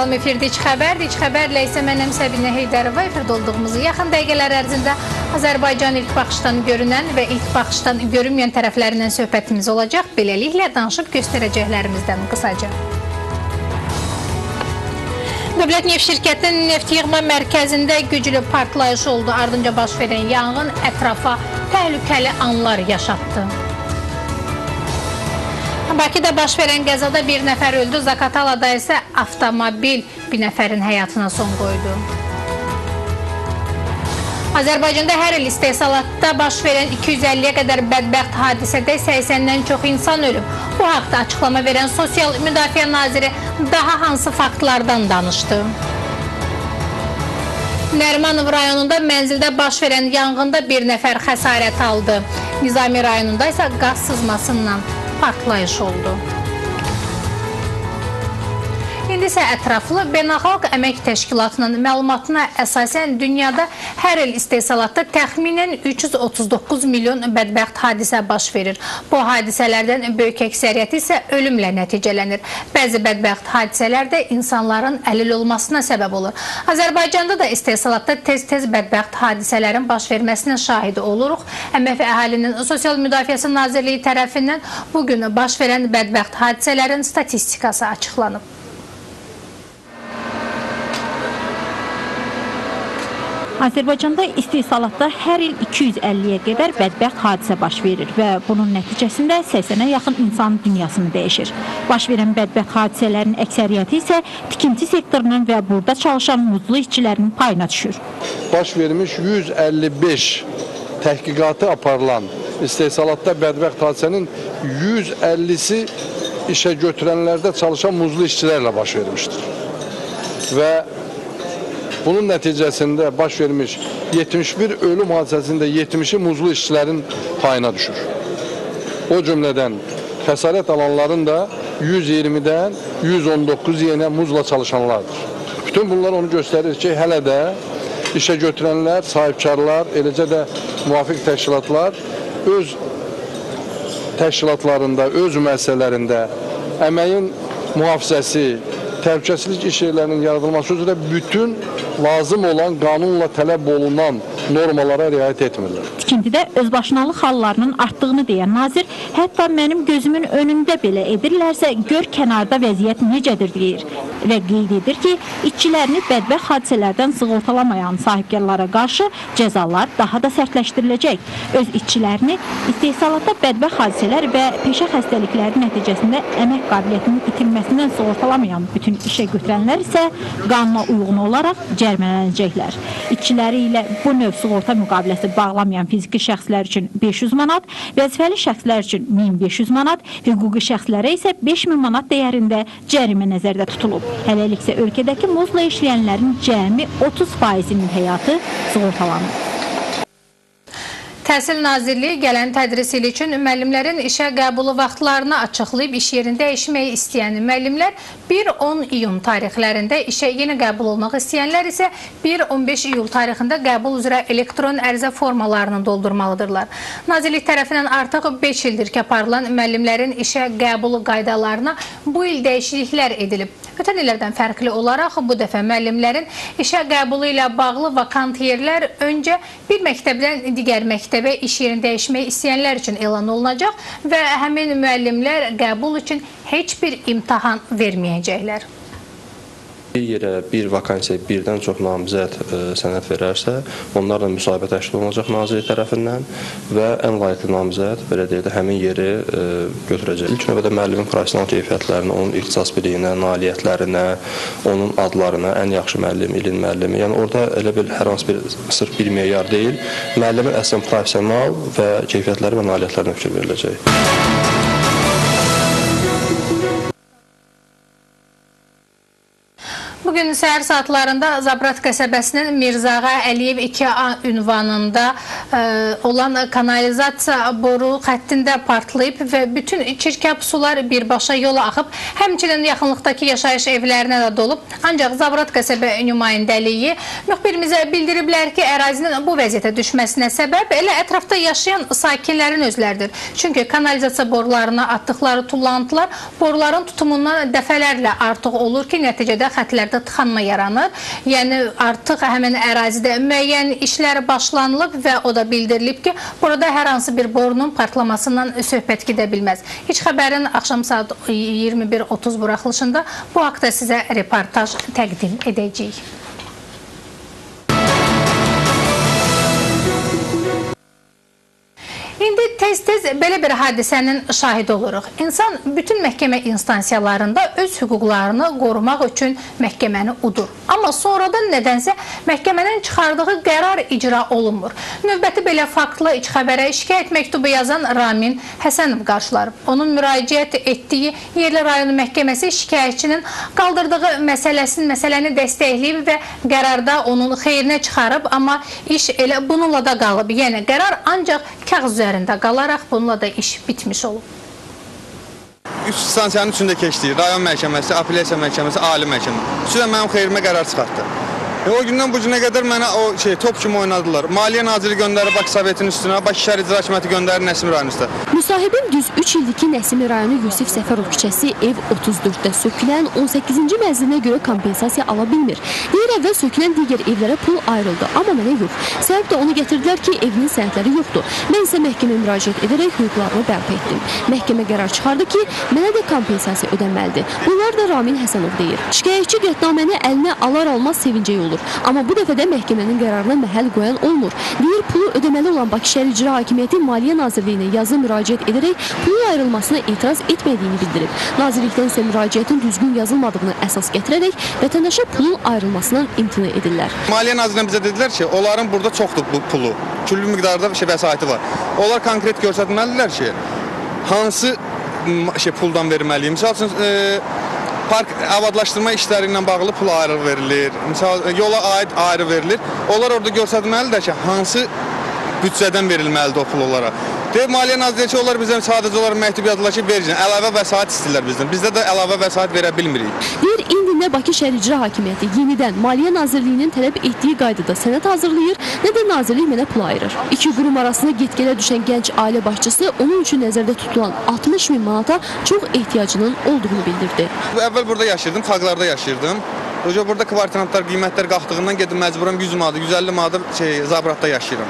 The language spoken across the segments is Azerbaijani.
Salam, efirdə İç Xəbərdir. İç Xəbərlə isə mənəm Səbinə Heydərova. Efirdə olduğumuzu yaxın dəqiqələr ərzində Azərbaycan ilk baxışdan görünən və ilk baxışdan görünməyən tərəflərindən söhbətimiz olacaq. Beləliklə danışıb göstərəcəklərimizdən qısaca. Dövlət Neft Şirkətinin neft yığma mərkəzində güclü partlayış oldu. Ardınca baş verən yanğın ətrafa təhlükəli anlar yaşatdı. Bakıda baş verən qəzada bir nəfər öldü, Zaqatalada isə avtomobil bir nəfərin həyatına son qoydu. Azərbaycanda hər il istehsalatda baş verən 250-yə qədər bədbəxt hadisədə 80-dən çox insan ölüb. Bu haqda açıqlama verən Sosial Müdafiə Naziri daha hansı faktlardan danışdı? Nərimanov rayonunda mənzildə baş verən yanğında bir nəfər xəsarət aldı. Nizami rayonunda isə qaz sızmasından partlayış oldu. İndi isə ətraflı Beynəlxalq Əmək Təşkilatının məlumatına əsasən dünyada hər il istehsalatda təxminən 339 milyon bədbəxt hadisə baş verir. Bu hadisələrdən böyük əksəriyyəti isə ölümlə nəticələnir. Bəzi bədbəxt hadisələr də insanların əlil olmasına səbəb olur. Azərbaycanda da istehsalatda tez-tez bədbəxt hadisələrin baş verməsinin şahidi oluruq. Əmək və Əhalinin Sosial Müdafiəsi Nazirliyi tərəfindən bugün baş verən bədbəxt hadisələrin statistikası açıqlanıb. Azərbaycanda istehsalatda hər il 250-yə qədər bədbəxt hadisə baş verir və bunun nəticəsində 80-ə yaxın insan dünyasını dəyişir. Baş verən bədbəxt hadisələrin əksəriyyəti isə tikinti sektorunun və burada çalışan muzlu işçilərin payına düşür. Baş vermiş 155 təhqiqatı aparılan istehsalatda bədbəxt hadisənin 150-si işə götürənlərdə çalışan muzlu işçilərlə baş vermişdir. Və bunun nəticəsində baş vermiş 71 ölüm hadisəsində 70-i muzlu işçilərin payına düşür. O cümlədən xəsarət alanların da 120-dən 119 yenə muzla çalışanlardır. Bütün bunlar onu göstərir ki, hələ də işə götürənlər, sahibkarlar, eləcə də müvafiq təşkilatlar öz təşkilatlarında, öz müəssisələrində əməyin mühafizəsi, təhlükəsizlik iş yerlərinin yaradılması üzrə bütün lazım olan qanunla tələb olunan normalara riayət etmirlər. Tikintidə özbaşınalıq hallarının artdığını deyən nazir, hətta mənim gözümün önündə belə edirlərsə, gör kənarda vəziyyət necədir deyir və qeyd edir ki, işçilərini bədbəxt hadisələrdən sığortalamayan sahibkarlara qarşı cəzalar daha da sərtləşdiriləcək. Öz işçilərini istehsalatda bədbəxt hadisələr və peşə xəstəlikləri nəticəsində əmək qabiliyyətinin itilməsindən sığortalamayan bütün işə götürənlər isə qanuna uyğun olaraq cərimələnəcəklər. İşçiləri ilə bu növ sığorta müqaviləsi bağlamayan fiziki şəxslər üçün 500 manat, vəzifəli şəxslər üçün 1500 manat, hüquqi şəxslərə isə 5000 manat dəyərində cərimə nəzərdə tutulub. Hələliksə ölkədəki muzla işləyənlərin cəmi 30%-nin həyatı sığortalanır. Təhsil Nazirliyi gələn tədris ili üçün müəllimlərin işə qəbulu vaxtlarını açıqlayıb, iş yerində dəyişməyi istəyən müəllimlər 1-10 iyun tarixlərində, işə yeni qəbul olmaq istəyənlər isə 1-15 iyul tarixində qəbul üzrə elektron ərizə formalarını doldurmalıdırlar. Nazirlik tərəfindən artıq 5 ildir ki, aparılan müəllimlərin işə qəbulu qaydalarına bu il dəyişikliklər edilib. Ötən illərdən fərqli olaraq bu dəfə müəllimlərin işə qəbulu ilə bağlı vakant yerlər öncə bir məktəbdən digər məktəbə iş yerini dəyişmək istəyənlər üçün elan olunacaq və həmin müəllimlər qəbul üçün heç bir imtahan verməyəcəklər. Bir yerə bir vakansiya birdən çox namizəd sənəd verərsə, onlarla müsahibə təşkil olunacaq nazirlik tərəfindən və ən layiqli namizəd, belə deyək də, həmin yeri götürəcək. İlk növbədə müəllimin professional keyfiyyətlərinə, onun ixtisas biliyinə, nailiyyətlərinə, onun adlarına, ən yaxşı müəllim, ilin müəllimi, yəni orada elə bir hər hansı bir sırf bir meyar deyil, müəllimin əslən professional və keyfiyyətləri və nailiyyətlərinə fikir veriləcək. Bugün səhər saatlarında Zabrat qəsəbəsinin Mirzağa Əliyev 2A ünvanında olan kanalizasiya boru xəttində partlayıb və bütün çirkab sular birbaşa yola axıb, həmçinin yaxınlıqdakı yaşayış evlərinə də dolub. Ancaq Zabrat qəsəbə nümayəndəliyi müxbirimizə bildiriblər ki, ərazinin bu vəziyyətə düşməsinə səbəb elə ətrafda yaşayan sakinlərin özləridir. Çünki kanalizasiya borularına atdıqları tullantılar boruların tutumundan dəfələrlə artıq olur ki, nəticədə xətlərdə tıxanma yaranır. Yəni artıq həmin ərazidə müəyyən işlər başlanılıb və o da bildirilib ki, burada hər hansı bir borunun partlamasından söhbət gedə bilməz. İç xəbərin axşam saat 21:30 buraxılışında bu haqda sizə reportaj təqdim edəcəyik. İndi tez-tez belə bir hadisənin şahidi oluruq. İnsan bütün məhkəmə instansiyalarında öz hüquqlarını qorumaq üçün məhkəməni udur. Amma sonradan nədənsə məhkəmənin çıxardığı qərar icra olunmur. Növbəti belə faktlı iç xəbərə şikayət məktubu yazan Ramin Həsənov qarşılarıb. Onun müraciət etdiyi Yerli rayon məhkəməsi şikayətçinin qaldırdığı məsələni dəstəkləyib və qərarda onun xeyrinə çıxarıb, amma iş elə bununla da qalıb. Yəni qərar ancaq kağız üzərində qalaraq bununla da iş bitmiş olub. 3 instansiyanın içində keçdiyi rayon məhkəməsi, apellyasiya məhkəməsi, ali məhkəmə. Üçü də mənim xeyrimə qərar çıxartdı. O gündən bu günə qədər mənə top kimi oynadılar. Maliyyə Naziri göndərir Bakı Sovetinin üstünə, Bakı şəhər icra hakimiyyəti göndərir Nəsimi rayon üstə. Müsahibim düz 3 ildir ki, Nəsimi rayonu Yusif Səfərov küçəsi ev 34-də sökülən 18-ci mənzilinə görə kompensasiya ala bilmir. Deyir əvvəl sökülən digər evlərə pul ayrıldı, amma mənə yox. Səbəb də onu gətirdilər ki, evinin sənədləri yoxdur. Mən isə məhkəməyə müraciət edərək hüquqlarımı bərpa etdim. Məhkəmə qərar çıxardı ki, mənə də kompensasiya ödənməlidir. Bunlar da Ramin Həsənov deyir. Şikayətçi qətnaməni əlinə alar-almaz sevincək olur. Amma bu dəfə də məhkəmənin qərarına məhəl qoyan olmur. Deyir, pulu ödəməli olan Bakı şəhər icra hakimiyyəti Maliyyə Nazirliyinə yazı müraciət edərək pulun ayrılmasına etiraz etmədiyini bildirib. Nazirlikdən isə müraciətin düzgün yazılmadığını əsas gətirərək vətəndaşa pulun ayrılmasından imtina edirlər. Maliyyə Nazirliyindən bizə dedilər ki, onların burada çoxdur bu pulu. Küllü miqdarda vəsaiti var. Onlar konkret göstərməlidirlər ki, hansı puldan verməliyim. Misal üçün, park abadlaşdırma işləri ilə bağlı pul ayrı verilir, yola aid ayrı verilir. Onlar orada göstərməlidir ki, hansı büdcədən verilməlidir o pul onlara. Maliyyə Nazirliyi ki, onlar bizdən sadəcə olaraq məktub yazdılar ki, verəcək. Əlavə vəsait istəyirlər bizdən. Bizdə də əlavə vəsait verə bilmirik. Deyir, indi nə Bakı şəhər icra hakimiyyəti yenidən Maliyyə Nazirliyinin tələb etdiyi qaydada sənəd hazırlayır, nə də Nazirlik mənə pul ayırır. İki qurum arasında get-gələ düşən gənc ailə başçısı onun üçün nəzərdə tutulan 60.000 manata çox ehtiyacının olduğunu bildirdi. Əvvəl burada yaşayırdım, xalqlarda yaşayırdım. Burada kvartirantlar, qiymətlər qalxdığından gedim məcburam 100 manat, 150 manat Zabratda yaşayıram.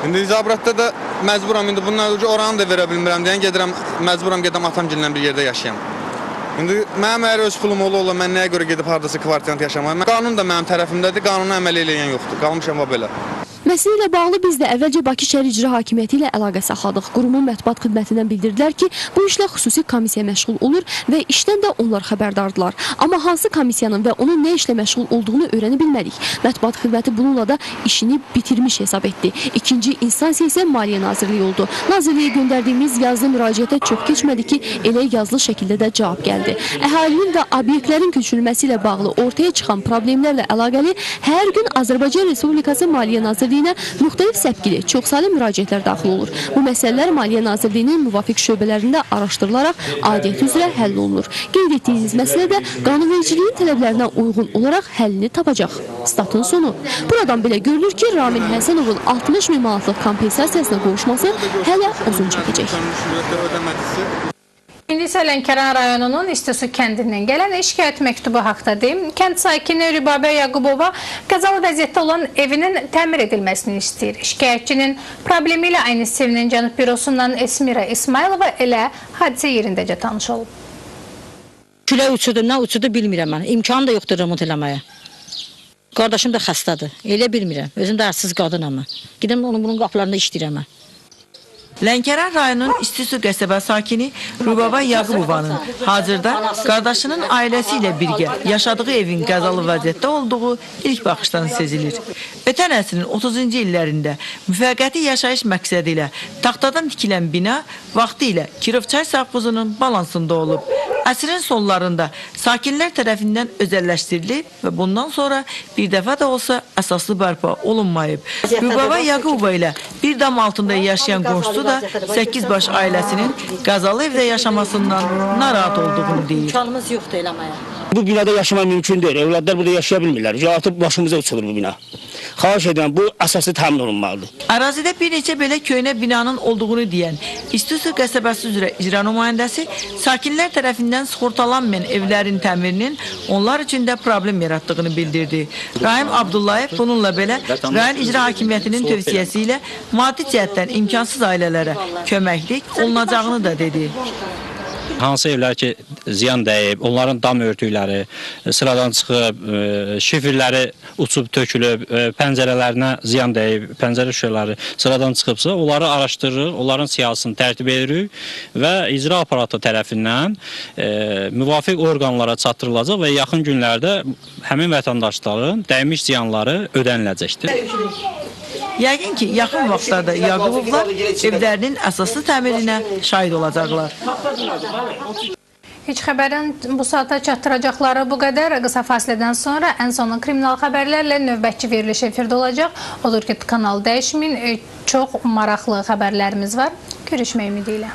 İndi Zabratda da məcburam, indi bundan öncə oranı da verə bilmirəm deyən, gedirəm, məcburam gedəm atamgillə bir yerdə yaşayam. İndi mənim əgər öz pulum ola, mən nəyə görə gedib haradasa kvartirant yaşamayam? Qanun da mənim tərəfimdədir, qanunu əməl eləyən yoxdur, qalmışam belə. Məsələ ilə bağlı biz də əvvəlcə Bakı şəhər icra hakimiyyəti ilə əlaqə saxladıq. Qurumun mətbuat xidmətindən bildirdilər ki, bu işlə xüsusi komissiya məşğul olur və işdən də onlar xəbərdardılar. Amma hansı komissiyanın və onun nə işlə məşğul olduğunu öyrənə bilmədik. Mətbuat xidməti bununla da işini bitirmiş hesab etdi. İkinci instansiya isə Maliyyə Nazirliyi oldu. Nazirliyə göndərdiyimiz yazılı müraciətə çox keçmədi ki, elə yazılı şəkildə də cavab gəldi. Əhalinin və obyektlərin köçürülməsi ilə bağlı ortaya çıxan problemlərlə əlaqəli hər gün Azərbaycan Respublikası Maliyyə Nazirliyinə müxtəlif səpkili, çoxsaylı müraciətlər daxil olur. Bu məsələlər Maliyyə Nazirliyinin müvafiq şöbələrində araşdırılaraq aidiyyəti üzrə həll olunur. Qeyd etdiyiniz məsələ də qanunvericiliyin tələblərinə uyğun olaraq həllini tapacaq. Statın sonu. Buradan belə görülür ki, Ramin Həsənovun 60.000 manatlıq kompensasiyasına qovuşması hələ uzun çəkəcək. İndi isə Lənkəran rayonunun İstisu kəndindən gələn şikayət məktubu haqda deyim. Kənd sakini Rübabə Yaqubova qəzalı vəziyyətdə olan evinin təmir edilməsini istəyir. Şikayətçinin problemi ilə aynı sevinin Cənub bürosundan Esmira İsmailova elə hadisə yerindəcə tanış olub. Külə uçudu, nə uçudu bilmirəm mən. İmkanı da yoxdur remont eləməyə. Qardaşım da xəstədir. Elə bilmirəm. Özüm də ərsiz qadınam. Gidim bunun qapılarında işləyirəm. Lənkəran rayonunun İstisu qəsəbə sakini Rübaba Yaqubovanın hazırda qardaşının ailəsi ilə birgə yaşadığı evin qəzalı vəziyyətdə olduğu ilk baxışdan sezilir. Ötən əsrin 30-cu illərində müvəqqəti yaşayış məqsədi ilə taxtadan tikilən bina vaxtı ilə Kirovçay savxozunun balansında olub. Əsrin sonlarında sakinlər tərəfindən özəlləşdirilib və bundan sonra bir dəfə də olsa əsaslı bərpa olunmayıb. Rübaba Yaqubova ilə bir dam altında yaşayan qonşusu da 8 baş ailəsinin qəzalı evdə yaşamasından narahat olduğunu deyir. İmkanımız yoxdur eləməyə. Bu binada yaşamaq mümkün deyil. Evladlar burada yaşaya bilmirlər. Atıb başımıza uçulur bu bina. Xahiş edirəm, bu əsaslı təmin olunmalıdır. Ərazidə bir neçə belə köhnə binanın olduğunu deyən İstisu qəsəbəsi üzrə icra nümayəndəsi sakinlər tərəfindən sığortalanmayan evlərin təmirinin onlar üçün də problem yaratdığını bildirdi. Rahim Abdullayev bununla belə rayon icra hakimiyyətinin tövsiyəsi ilə maddi cəhətdən imkansız ailələrə köməklik olunacağını da dedi. Hansı evlər ki ziyan dəyib, onların dam örtükləri sıradan çıxıb, şifirləri uçub tökülüb, pəncərələrinə ziyan dəyib, pəncərə şüşələri sıradan çıxıbsa, onları araşdırırıq, onların siyasını tərtib edirik və icra aparatı tərəfindən müvafiq orqanlara çatdırılacaq və yaxın günlərdə həmin vətəndaşların dəymiş ziyanları ödəniləcəkdir. Yəqin ki, yaxın vaxtlarda Yaqubovlar evlərinin əsaslı təmirinə şahid olacaqlar. Heç xəbərin bu saata çatdıracaqları bu qədər. Qısa fasilədən sonra ən son kriminal xəbərlərlə növbətçi veriliş efirdə olacaq. Odur ki, kanal dəyişməyin. Çox maraqlı xəbərlərimiz var. Görüşmək ümidi ilə.